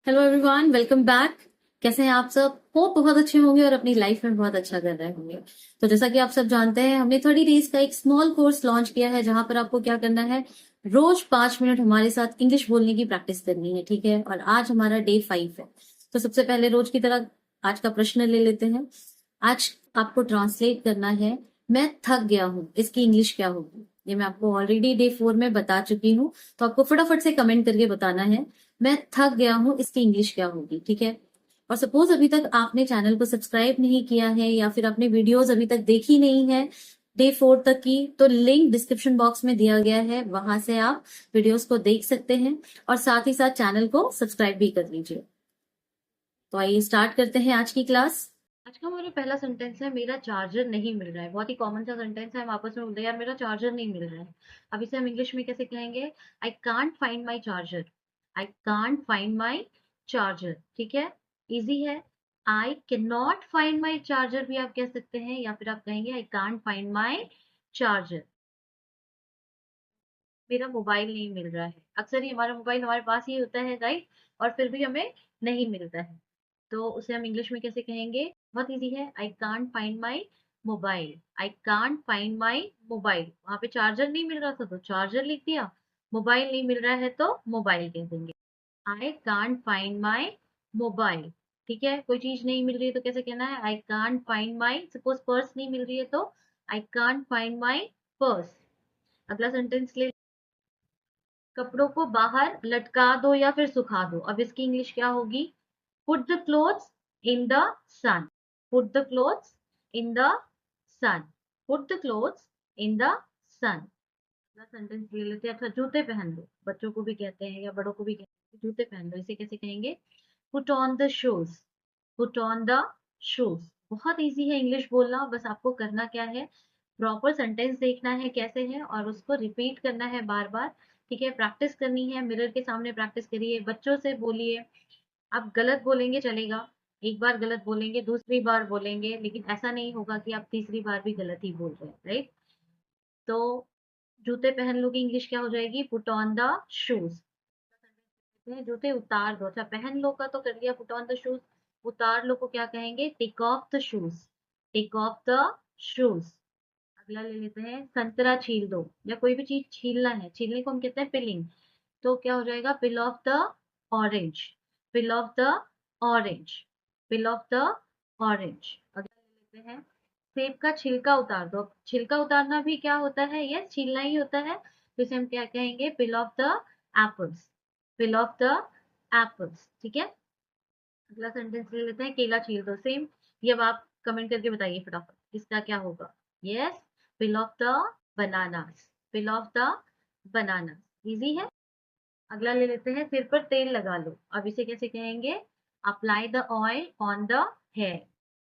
Hello everyone, welcome back. कैसे हैं आप सब? होप बहुत अच्छे होंगे और अपनी लाइफ में बहुत अच्छा कर रहे होंगे। तो जैसा कि आप सब जानते हैं, हमने 30 डेज का एक स्मॉल कोर्स लॉन्च किया है, जहां पर आपको क्या करना है, रोज 5 मिनट हमारे साथ इंग्लिश बोलने की प्रैक्टिस करनी है। ठीक है? और आज हमारा डे 5 है। तो सबसे पहले रोज की तरह आज का प्रश्न ले लेते हैं। आज आपको ट्रांसलेट करना है, मैं थक गया हूँ, इसकी इंग्लिश क्या होगी? ये मैं आपको ऑलरेडी डे 4 में बता चुकी हूँ। तो आपको फटाफट से कमेंट करके बताना है, मैं थक गया हूँ, इसकी इंग्लिश क्या होगी। ठीक है? और सपोज अभी तक आपने चैनल को सब्सक्राइब नहीं किया है या फिर आपने वीडियोस अभी तक देखी नहीं है डे 4 तक की, तो लिंक डिस्क्रिप्शन बॉक्स में दिया गया है, वहां से आप वीडियोस को देख सकते हैं और साथ ही साथ चैनल को सब्सक्राइब भी कर लीजिए। तो आइए स्टार्ट करते हैं आज की क्लास। आज का हमारा पहला सेंटेंस है, मेरा चार्जर नहीं मिल रहा है। बहुत ही कॉमन सा सेंटेंस है, हम आपस में बोलते हैं यार मेरा चार्जर नहीं मिल रहा है। अब इसे हम इंग्लिश में कैसे कहेंगे? I can't find my charger. I can't find my charger. ठीक है? इजी है। I can not find my charger भी आप कह सकते हैं, या फिर आप कहेंगे I can't find my charger. मेरा मोबाइल नहीं मिल रहा है। अक्सर ही हमारा मोबाइल हमारे पास ही होता है, राइट? और फिर भी हमें नहीं मिलता है। तो उसे हम इंग्लिश में कैसे कहेंगे? बहुत इजी है। I can't find my mobile. I can't find my mobile. वहां पे चार्जर नहीं मिल रहा था तो चार्जर लिख दिया, मोबाइल नहीं मिल रहा है तो मोबाइल कह देंगे। I can't find my mobile. ठीक है? कोई चीज नहीं मिल रही है तो कैसे कहना है? I can't find my, suppose purse नहीं मिल रही है तो I can't find my purse. अगला सेंटेंस ले, कपड़ों को बाहर लटका दो या फिर सुखा दो। अब इसकी इंग्लिश क्या होगी? Put the clothes in the sun. Put the clothes in the sun. Put the clothes in the sun. Sentence ले लेते हैं। अच्छा, जूते पहन लो, बच्चों को भी कहते हैं या बड़ों को भी कहते हैं जूते पहन लो। इसे कैसे कहेंगे? Put on the shoes. Put on the shoes. बहुत इजी है इंग्लिश बोलना, बस आपको करना क्या है, प्रॉपर सेंटेंस देखना है कैसे है और उसको रिपीट करना है बार बार। ठीक है? प्रैक्टिस करनी है, मिरर के सामने प्रैक्टिस करिए, बच्चों से बोलिए। आप गलत बोलेंगे चलेगा, एक बार गलत बोलेंगे दूसरी बार बोलेंगे, लेकिन ऐसा नहीं होगा कि आप तीसरी बार भी गलत ही बोल रहे हैं, राइट? तो जूते पहन लो की इंग्लिश क्या हो जाएगी? Put on the shoes. जूते उतार दो। अच्छा, पहन लो का तो कर दिया, पुट ऑन द शूज। उतार लो को क्या कहेंगे? Take off the shoes. Take off the shoes. अगला ले लेते हैं, संतरा छील दो। या कोई भी चीज छीलना है, छीलने को हम कहते हैं पिलिंग। तो क्या हो जाएगा? Peel of the orange. Peel of the orange. Peel of the orange. अगला ले लेते हैं, सेब का छिलका उतार दो। छिलका उतारना भी क्या होता है? यस, छीलना ही होता है। तो इसे हम क्या कहेंगे? Peel of the apples. Peel of the apples. ठीक है? अगला सेंटेंस ले लेते हैं, केला छील दो। सेम। ये अब आप कमेंट करके बताइए फटाफट इसका क्या होगा। Yes, pill of the bananas. Pill of the bananas. Easy है। अगला ले लेते हैं, सिर पर तेल लगा लो। अब इसे कैसे कहेंगे? Apply the oil on the hair.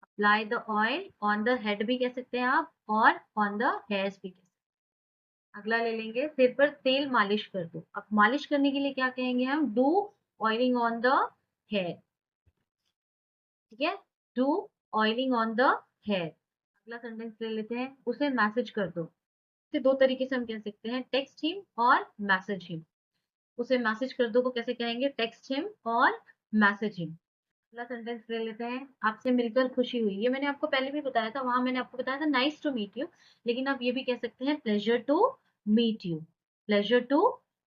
Apply the oil on the head भी कह सकते हैं आप, और ऑन द हेयर्स भी कह सकते हैं। अगला ले लेंगे, सिर पर तेल मालिश कर दो। अब मालिश करने के लिए क्या कहेंगे हम? Do oiling on the hair. ठीक है? Do oiling on the hair. अगला सेंटेंस ले लेते हैं, उसे मैसेज कर दो। इसे दो तरीके से हम कह सकते हैं, टेक्स्ट हिम और मैसेज हिम। उसे मैसेज कर दो को कैसे कहेंगे? टेक्स्ट हिम और मैसेज हिम। अगला सेंटेंस ले लेते हैं, आपसे मिलकर खुशी हुई। ये मैंने आपको पहले भी बताया था, वहां मैंने आपको बताया था नाइस टू मीट यू, लेकिन आप ये भी कह सकते हैं pleasure to meet you. Pleasure to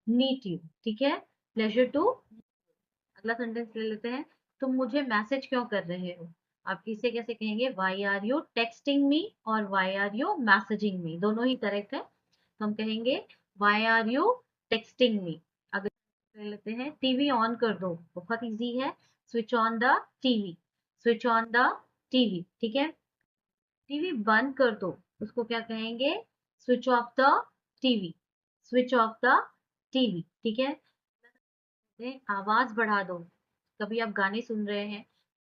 meet you. ठीक है? Pleasure to. अगला सेंटेंस ले लेते हैं, तुम मुझे मैसेज क्यों कर रहे हो? आप इसे कैसे कहेंगे? Why are you texting me और why are you messaging me, दोनों ही करेक्ट है। तो हम कहेंगे why are you texting me. अगला ले लेते हैं, टीवी ऑन कर दो। बहुत इजी है, switch on the TV. Switch on the TV. ठीक है? टीवी बंद कर दो, उसको क्या कहेंगे? Switch off the TV. Switch off the TV. ठीक है? आवाज बढ़ा दो। कभी आप गाने सुन रहे हैं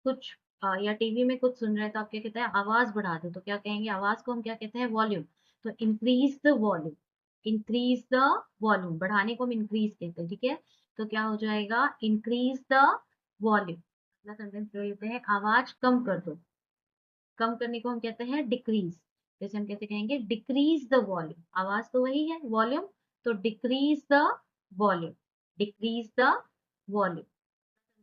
कुछ, या टीवी में कुछ सुन रहे हैं, तो आप क्या कहते हैं? आवाज बढ़ा दो। तो क्या कहेंगे? आवाज को हम क्या कहते हैं? वॉल्यूम। तो increase the volume. Increase the volume. बढ़ाने को हम इंक्रीज कहते हैं। ठीक है? तो क्या हो जाएगा? Increase the volume. अगला सेंटेंस ले लेते हैं, आवाज कम कर दो। कम करने को हम कहते हैं डिक्रीज। जैसे हम कैसे कहेंगे? Decrease the volume. आवाज तो वही है, वॉल्यूम। तो decrease the volume. Decrease the volume.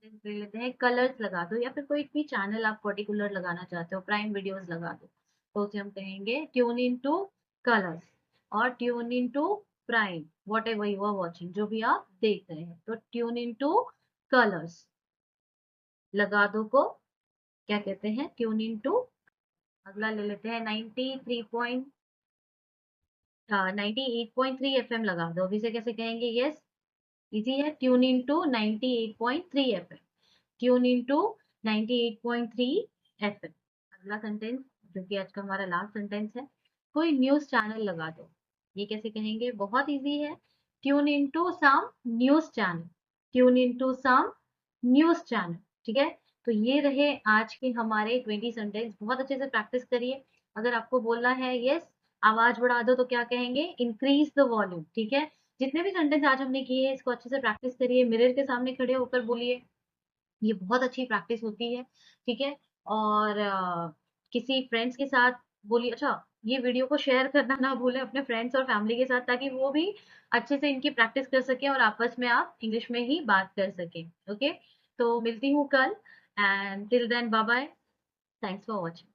Sentence ले लेते हैं, कलर्स लगा दो, या फिर कोई भी चैनल आप पर्टिकुलर लगाना चाहते हो, प्राइम वीडियोस लगा दो, तो उसे हम कहेंगे ट्यून इन टू कलर्स, और tune in to Prime, whatever you are watching, जो भी आप देख रहे हैं, तो ट्यून इन टू कलर्स। लगा दो को क्या कहते हैं, ट्यून इन टू। अगला ले लेते हैं 98.3 एफएम लगा दो, अभी से कैसे कहेंगे, यस इजी है, tune in to 98.3 FM, tune in to 98.3 FM. अगला सेंटेंस जो कि आज का हमारा लास्ट सेंटेंस है, कोई न्यूज चैनल लगा दो, ये कैसे कहेंगे, बहुत इजी है, tune in to some news channel, tune in to some news channel. ठीक है, तो ये रहे आज के हमारे 20 सेंटेंस, बहुत अच्छे से प्रैक्टिस करिए। अगर आपको बोलना है यस आवाज बढ़ा दो, तो क्या कहेंगे, इंक्रीज द वॉल्यूम। ठीक है, जितने भी सेंटेंस आज हमने किए हैं इसको अच्छे से प्रैक्टिस करिए, मिरर के सामने खड़े होकर बोलिए, ये बहुत अच्छी प्रैक्टिस होती है। ठीक है, और किसी फ्रेंड्स के साथ बोलिए। अच्छा, ये वीडियो को शेयर करना ना भूलें अपने फ्रेंड्स और फैमिली के साथ, ताकि वो भी अच्छे से इनकी प्रैक्टिस कर सके और आपस में आप इंग्लिश में ही बात कर सकें। ओके, तो मिलती हूँ कल, and till then bye bye, thanks for watching.